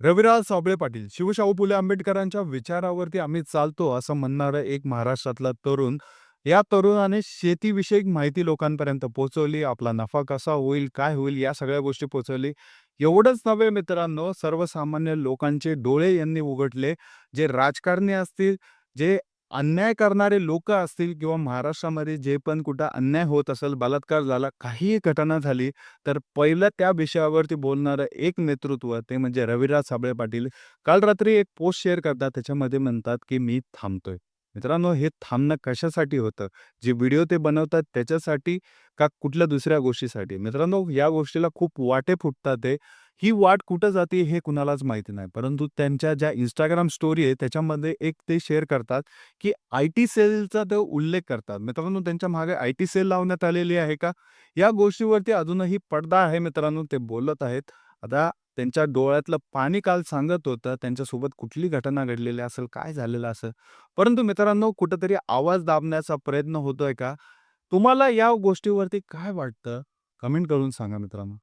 रविराज साबळे पाटील, शिवशाहू फुले आंबेडकरांच्या विचारावरती आम्ही चालतो, असं म्हणणारा एक महाराष्ट्रातला तरुण. या तरुणाने शेतीविषयक माहिती लोकांपर्यंत पोहोचवली. आपला नफा कसा होईल, काय होईल, या सगळ्या गोष्टी पोहोचवली. एवढंच नव्हे मित्रांनो, सर्वसामान्य लोकांचे डोळे यांनी उघडले. जे राजकारणी असतील, जे अन्याय करणारे लोकं असतील किंवा महाराष्ट्रामध्ये जे पण कुठं अन्याय होत असेल, बलात्कार झाला, काहीही घटना झाली, तर पहिलं त्या विषयावरती बोलणारं एक नेतृत्व ते म्हणजे रविराज साबळे पाटील. काल रात्री एक पोस्ट शेअर करतात, त्याच्यामध्ये म्हणतात, की "मी थांबतोय." मित्रांनो, हे थांबणं कशासाठी होतं? जे व्हिडिओ ते बनवतात त्याच्यासाठी का कुठल्या दुसऱ्या गोष्टीसाठी? मित्रांनो, या गोष्टीला खूप वाटे फुटतात आहे. ही वाट कुठं जाते हे कुणालाच माहिती नाही. परंतु त्यांच्या ज्या Instagram स्टोरी आहे त्याच्यामध्ये एक ते शेअर करतात, की आय-टी सेलचा ते उल्लेख करतात. मित्रांनो, त्यांच्या मागे आय-टी सेल लावण्यात आलेली आहे का? या गोष्टीवरती अजूनही पडदा आहे मित्रांनो, ते बोलत आहेत. आता त्यांच्या डोळ्यातलं पाणी काल सांगत होतं, त्यांच्यासोबत कुठली घटना घडलेली असेल, काय झालेलं असेल. परंतु मित्रांनो, कुठेतरी आवाज दाबण्याचा प्रयत्न होतोय का? तुम्हाला या गोष्टीवरती काय वाटतं? कमेंट करून सांगा मित्रांनो.